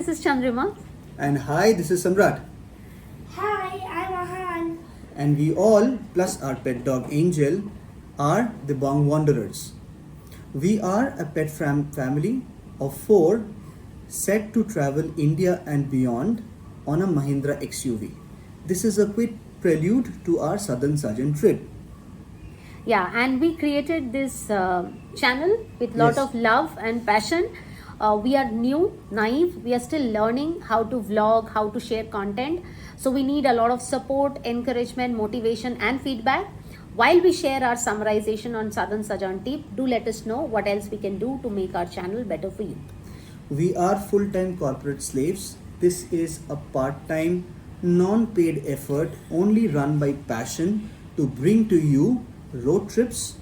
this is Chandrima. And hi, this is Samrat. Hi, I'm Ahan. And we all, plus our pet dog Angel, are the Bong Wanderers. We are a pet family of 4 set to travel India and beyond on a Mahindra XUV. This is a quick prelude to our Southern Sojourn trip. Yeah, and we created this channel with lot Yes. of love and passion. We are new, naive. We are still learning how to vlog, how to share content. So we need a lot of support, encouragement, motivation, and feedback. While we share our summarization on Southern Sojourn tip, do let us know what else we can do to make our channel better for you. We are full-time corporate slaves. This is a part-time, non-paid effort only run by passion to bring to you road trips,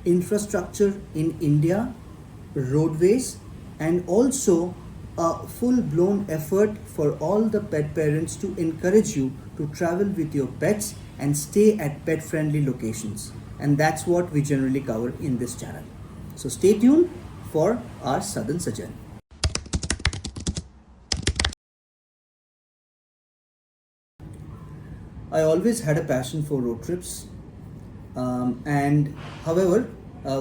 infrastructure in India, roadways, and also a full-blown effort for all the pet parents to encourage you to travel with your pets and stay at pet-friendly locations. And that's what we generally cover in this channel. So stay tuned for our Southern Sojourn. I always had a passion for road trips, and however,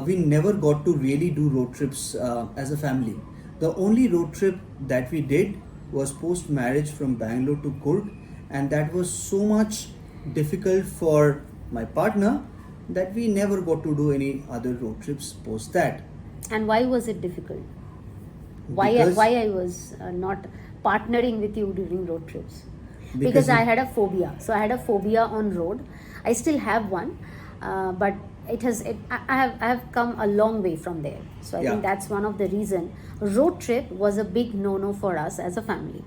we never got to really do road trips as a family. The only road trip that we did was post marriage from Bangalore to Kurg, and that was so much difficult for my partner that we never got to do any other road trips post that. And why was it difficult? Because- Why I was not partnering with you during road trips? Because Because I you- had a phobia. So I had a phobia on road. I still have one, but I have come a long way from there. So I Yeah. think that's one of the reason. Road trip was a big no-no for us as a family.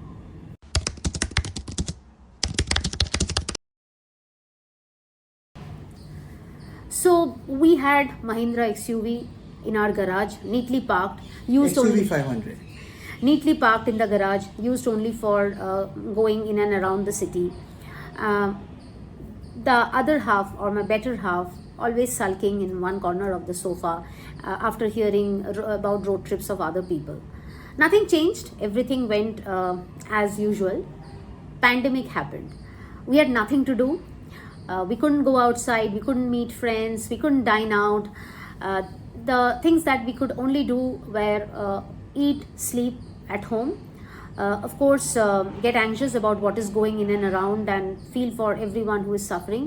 So we had Mahindra XUV in our garage, neatly parked, used XUV only 500. neatly parked in the garage, used only for going in and around the city. The other half, or my better half, always sulking in one corner of the sofa after hearing about road trips of other people. Nothing changed, everything went as usual. Pandemic happened. We had nothing to do. We couldn't go outside, we couldn't meet friends, we couldn't dine out. The things that we could only do were eat, sleep at home. Of course, get anxious about what is going in and around and feel for everyone who is suffering.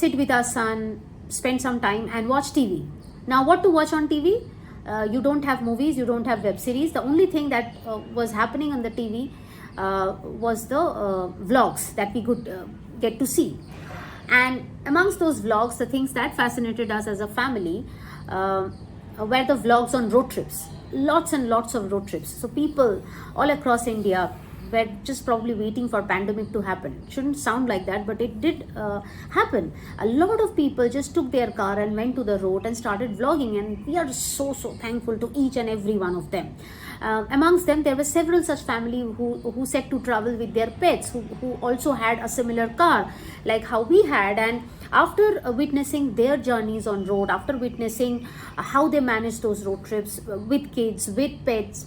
Sit with our son, spend some time and watch TV. Now, what to watch on TV? You don't have movies, you don't have web series. The only thing that was happening on the TV was the vlogs that we could get to see. And amongst those vlogs, the things that fascinated us as a family were the vlogs on road trips. Lots and lots of road trips. So people all across India were just probably waiting for pandemic to happen. Shouldn't sound like that, but it did happen. A lot of people just took their car and went to the road and started vlogging, and we are so thankful to each and every one of them. Amongst them, there were several such families who set to travel with their pets, who also had a similar car like how we had. And after witnessing their journeys on road, after witnessing how they manage those road trips with kids, with pets,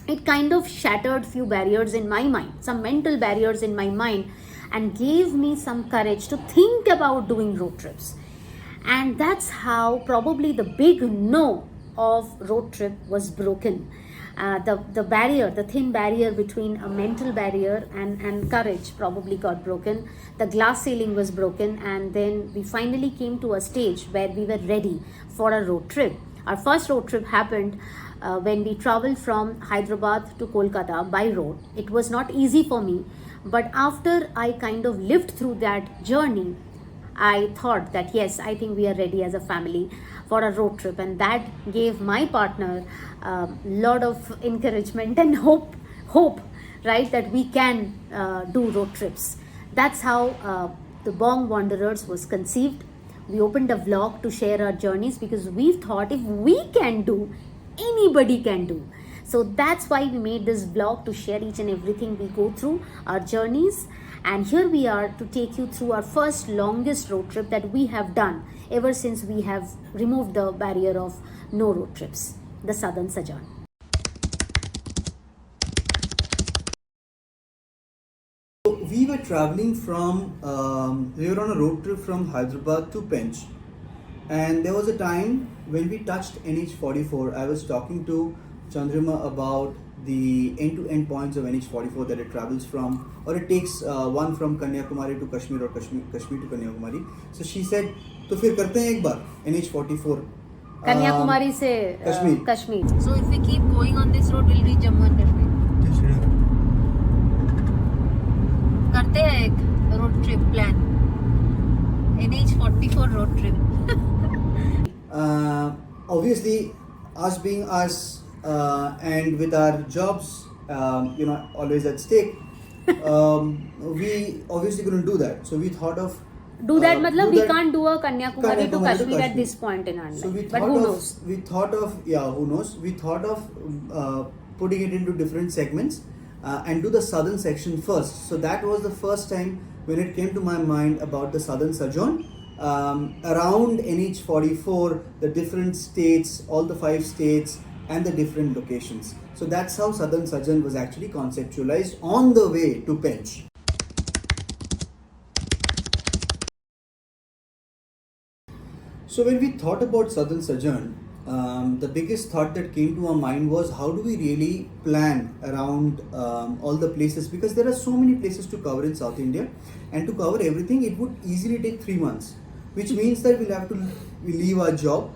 it kind of shattered few barriers in my mind, some mental barriers in my mind, and gave me some courage to think about doing road trips. And that's how probably the big no of road trip was broken. The barrier, the thin barrier between a mental barrier and courage probably got broken. The glass ceiling was broken, and then we finally came to a stage where we were ready for a road trip. Our first road trip happened when we traveled from Hyderabad to Kolkata by road. It was not easy for me, but after I kind of lived through that journey, I thought that yes, I think we are ready as a family for a road trip, and that gave my partner a lot of encouragement and hope, right, that we can do road trips. That's how the Bong Wanderers was conceived. We opened a vlog to share our journeys because we thought if we can do, anybody can do. So that's why we made this vlog, to share each and everything we go through, our journeys. And here we are to take you through our first longest road trip that we have done ever since we have removed the barrier of no road trips, the Southern Sojourn. were traveling from, we were on a road trip from Hyderabad to Pench. And there was a time when we touched NH44. I was talking to Chandrima about the end-to-end points of NH44 that it travels from, or it takes one from Kanyakumari to Kashmir or Kashmir to Kanyakumari. So she said, तो फिर करते हैं एक बार NH44. Kanyakumari se Kashmir. Kashmir. So if we keep going on this road, we'll reach Jammu and Kashmir. करते हैं एक road trip plan. NH44 road trip. Obviously, us being us and with our jobs, always at stake, we obviously couldn't do that. So we thought of Do that, matlab we that- can't do a Kanyakumari to Kanyakumari to Kashmir at Kashmir. this point in our life. So But who knows? We thought of who knows? We thought of putting it into different segments and do the southern section first. So that was the first time when it came to my mind about the southern sojourn. Around NH44, the different states, all the 5 states, and the different locations. So that's how southern sojourn was actually conceptualized on the way to Pench. So when we thought about southern sojourn, the biggest thought that came to our mind was how do we really plan around all the places, because there are so many places to cover in South India, and to cover everything it would easily take 3 months, which means that we'll have to leave our job.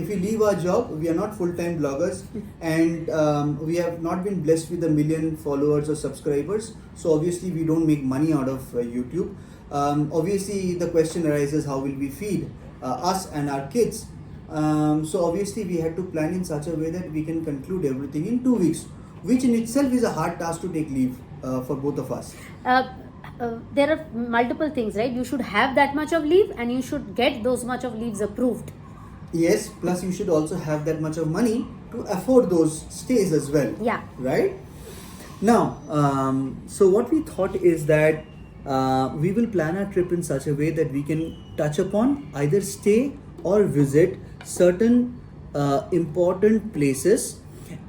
If we leave our job, we are not full-time bloggers, and we have not been blessed with 1 million followers or subscribers, so obviously we don't make money out of YouTube. Obviously the question arises, how will we feed us and our kids? So obviously we had to plan in such a way that we can conclude everything in 2 weeks, which in itself is a hard task to take leave for both of us. There are multiple things, right? You should have that much of leave, and you should get those much of leaves approved. Yes, plus you should also have that much of money to afford those stays as well. Yeah. Right? Now, so what we thought is that we will plan our trip in such a way that we can touch upon, either stay or visit certain important places,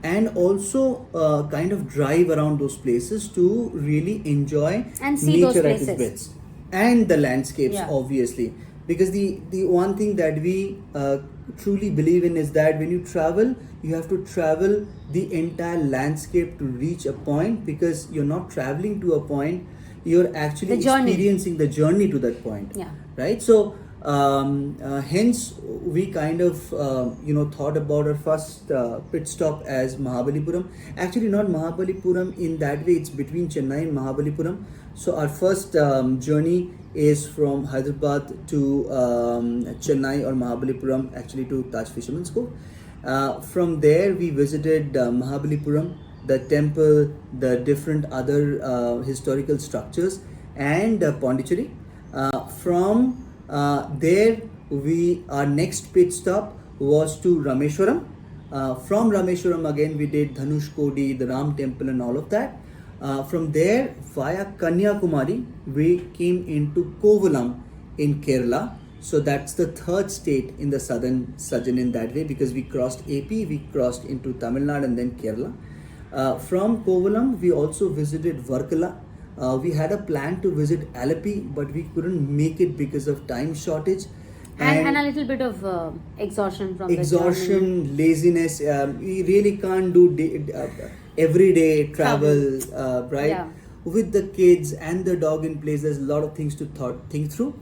and also kind of drive around those places to really enjoy And see those nature at its places. best, and the landscapes, Yeah. obviously. Because the one thing that we truly believe in is that when you travel, you have to travel the entire landscape to reach a point, because you're not traveling to a point, you're actually The journey. experiencing the journey to that point. Yeah. Right? So hence we kind of thought about our first pit stop as Mahabalipuram. Actually not Mahabalipuram in that way, it's between Chennai and Mahabalipuram. So our first journey is from Hyderabad to Chennai or Mahabalipuram, actually to Taj Fisherman's Cove. From there we visited Mahabalipuram, the temple, the different other historical structures, and Pondicherry. From there, our next pit stop was to Rameshwaram. From Rameshwaram again we did Dhanush Kodi, the Ram temple, and all of that. From there, via Kanyakumari, we came into Kovalam in Kerala. So that's the third state in the southern sojourn in that way, because we crossed AP, we crossed into Tamil Nadu, and then Kerala. From Kovalam, we also visited Varkala. We had a plan to visit Alapi, but we couldn't make it because of time shortage. And a little bit of exhaustion from the journey. Exhaustion, laziness. We really can't do everyday travel, right? Yeah. With the kids and the dog in place, there's a lot of things to think through.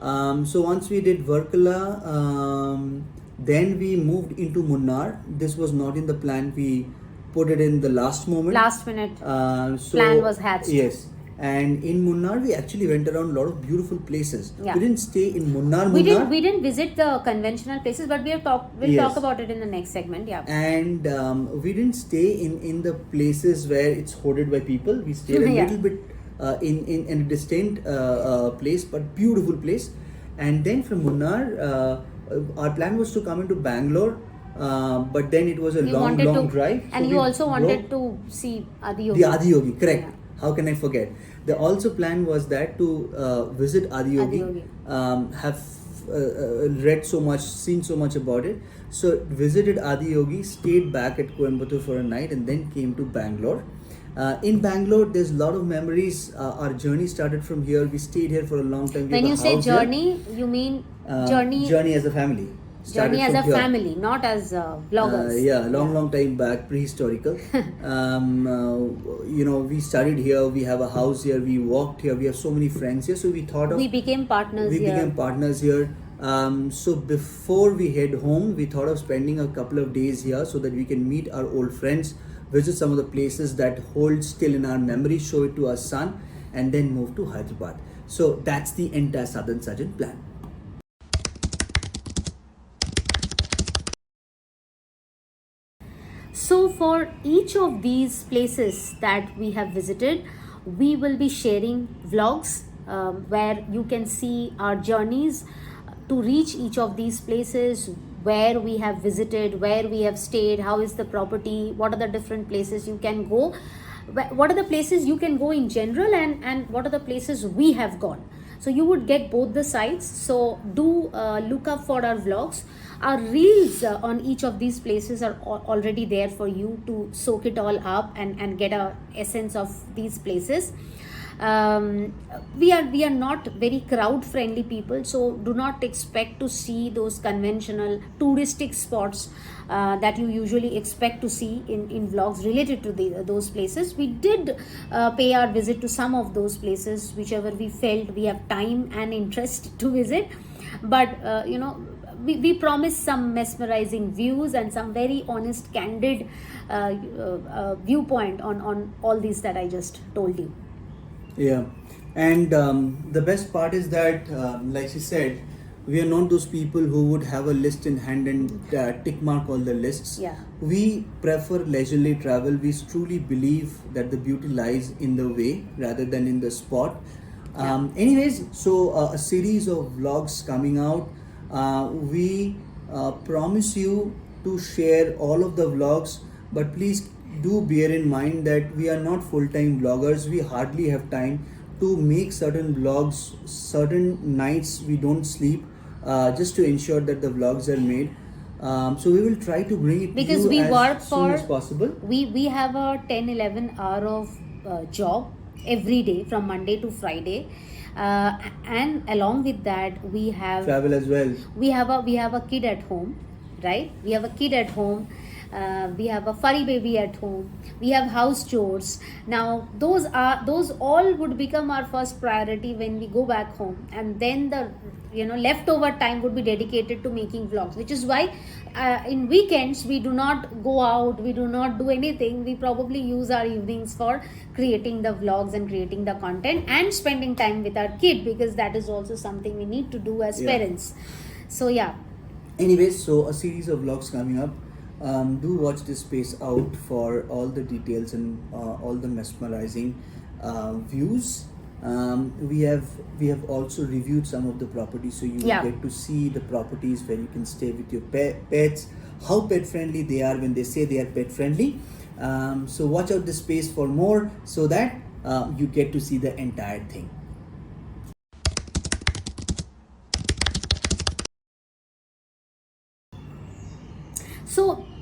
So once we did Varkala, then we moved into Munnar. This was not in the plan. We put it in the last moment. Last minute So, plan was hatched. Yes. And in Munnar, we actually went around a lot of beautiful places. Yeah. We didn't stay in Munnar. We didn't visit the conventional places, but we'll Yes. talk about it in the next segment. Yeah. And we didn't stay in the places where it's hoarded by people. We stayed a Yeah. little bit in a distant place, but beautiful place. And then from Munnar, our plan was to come into Bangalore, but then it was a You long wanted to, drive. So and we you also wanted drove- to see Adiyogi. the Adiyogi, correct. Yeah. How can I forget? The also plan was that to visit Adiyogi, Adiyogi. have read so much, seen so much about it. So visited Adiyogi, stayed back at Coimbatore for a night, and then came to Bangalore. In Bangalore, there's a lot of memories. Our journey started from here. We stayed here for a long time. We When have a you say house here. journey, you mean journey Journey as a family. Started journey as from a here. family, not as vloggers. Yeah, long time back, prehistorical. We studied here. We have a house here. We walked here. We have so many friends here. So we thought of We became partners we here. became partners here. So before we head home, we thought of spending a couple of days here so that we can meet our old friends, visit some of the places that hold still in our memory, show it to our son, and then move to Hyderabad. So that's the entire Southern Sojourn plan. So, for each of these places that we have visited, we will be sharing vlogs where you can see our journeys to reach each of these places, where we have visited, where we have stayed, how is the property, what are the different places you can go, what are the places you can go in general, and what are the places we have gone. So you would get both the sides. So do look up for our vlogs. Our reels on each of these places are already there for you to soak it all up and get a essence of these places. We are not very crowd friendly people, so do not expect to see those conventional touristic spots that you usually expect to see in vlogs related to those places. We did pay our visit to some of those places, whichever we felt we have time and interest to visit, but we promise some mesmerizing views and some very honest, candid viewpoint on all these that I just told you. Yeah, and the best part is that, like she said, we are not those people who would have a list in hand and tick mark all the lists. Yeah. We prefer leisurely travel. We truly believe that the beauty lies in the way rather than in the spot. Anyways, so a series of vlogs coming out. We promise you to share all of the vlogs, but please do bear in mind that we are not full-time vloggers. We hardly have time to make certain vlogs. Certain nights we don't sleep just to ensure that the vlogs are made. So we will try to bring it Because to we you work as soon for as possible. we have a 10-11 hour of job every day from Monday to Friday, and along with that we have Travel as well. we have a kid at home, right? We have a kid at home. We have a furry baby at home. We have house chores. Now those all would become our first priority when we go back home, and then the leftover time would be dedicated to making vlogs, which is why in weekends we do not go out, we do not do anything. We probably use our evenings for creating the vlogs and creating the content and spending time with our kid, because that is also something we need to do as parents. So yeah. Anyways, so a series of vlogs coming up. Do watch this space out for all the details and all the mesmerizing views. We have also reviewed some of the properties, so you will get to see the properties where you can stay with your pets, how pet friendly they are when they say they are pet friendly. So watch out this space for more, so that you get to see the entire thing.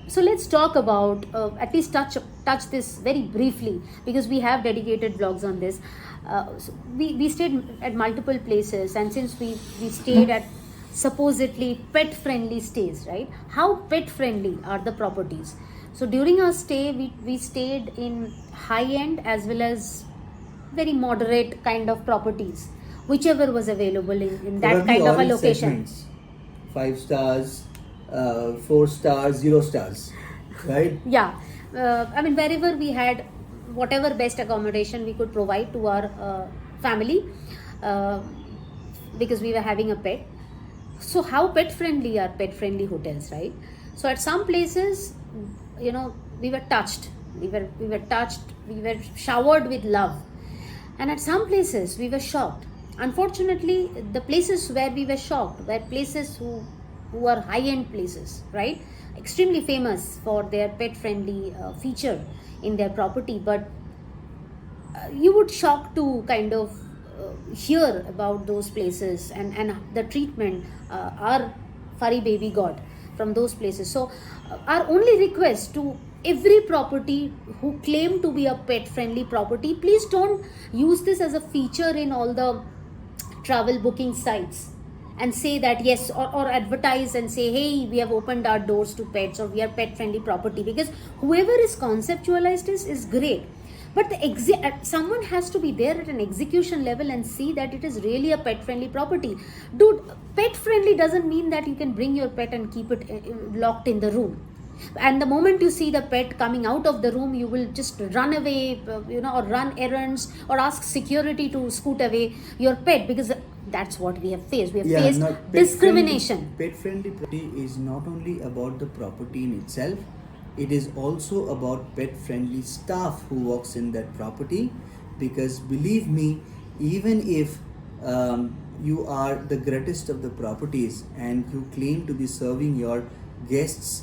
So let's talk about at least touch this very briefly, because we have dedicated vlogs on this. So we stayed at multiple places, and since we stayed at supposedly pet friendly stays, right? How pet friendly are the properties? So during our stay, we stayed in high end as well as very moderate kind of properties, whichever was available in that Probably kind of all a in location. segments. 5 stars, 4 stars, 0 stars, right? Yeah, I mean, wherever we had whatever best accommodation we could provide to our family, because we were having a pet. So how pet friendly are pet friendly hotels, right? So at some places, we were touched, we were touched, we were showered with love, and at some places we were shocked. Unfortunately, the places where we were shocked were places who are high end places, right? Extremely famous for their pet friendly feature in their property, but you would shock to kind of hear about those places and the treatment our furry baby got from those places. So our only request to every property who claim to be a pet friendly property, please don't use this as a feature in all the travel booking sites and say that yes, or advertise and say, hey, we have opened our doors to pets, or we are pet friendly property, because whoever is conceptualized this is great, but someone has to be there at an execution level and see that it is really a pet friendly property. Dude, pet friendly doesn't mean that you can bring your pet and keep it locked in the room, and the moment you see the pet coming out of the room, you will just run away, or run errands, or ask security to scoot away your pet, because that's what we have faced. We have faced discrimination. Pet friendly property is not only about the property in itself, it is also about pet friendly staff who works in that property, because believe me, even if you are the greatest of the properties and you claim to be serving your guests,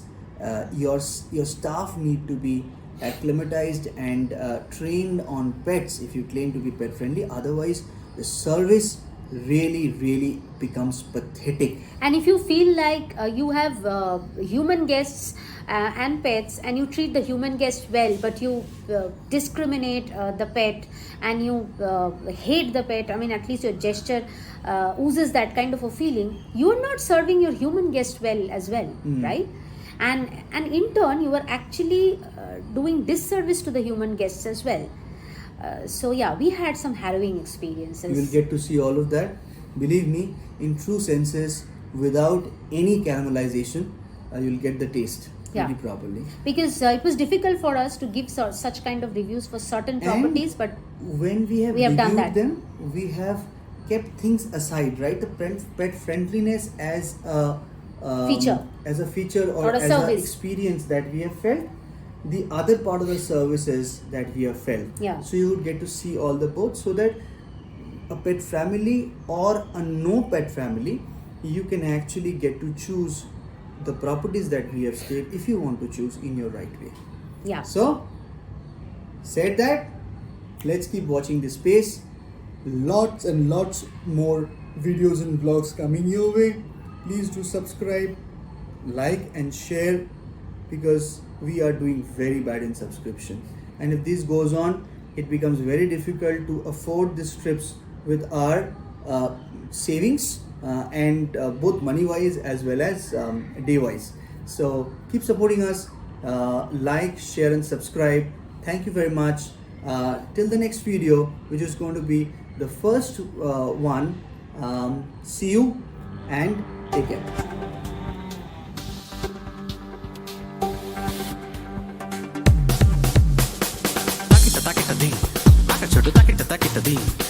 your staff need to be acclimatized and trained on pets if you claim to be pet friendly. Otherwise, the service really becomes pathetic. And if you feel like you have human guests and pets, and you treat the human guest well, but you discriminate the pet, and you hate the pet, I mean, at least your gesture oozes that kind of a feeling, you are not serving your human guest well as well, right? And in turn, you are actually doing disservice to the human guests as well. So yeah, we had some harrowing experiences. You will get to see all of that. Believe me, in true senses, without any caramelization, you'll get the taste pretty properly. Because it was difficult for us to give such kind of reviews for certain properties, but when we have reviewed them, we have kept things aside, right? The pet friendliness as a feature or as an experience that we have felt. The other part of the services that we have felt. Yeah. So you would get to see all the both, so that a pet family or a no pet family, you can actually get to choose the properties that we have stayed if you want to choose in your right way. Yeah. So, said that, let's keep watching this space. Lots and lots more videos and vlogs coming your way. Please do subscribe, like and share, because we are doing very bad in subscription, and if this goes on, it becomes very difficult to afford these trips with our savings and both money wise as well as day wise. So keep supporting us, like, share and subscribe. Thank you very much. Till the next video, which is going to be the first one. See you and take care. Takita takita ding, taka chodu takita takita ding.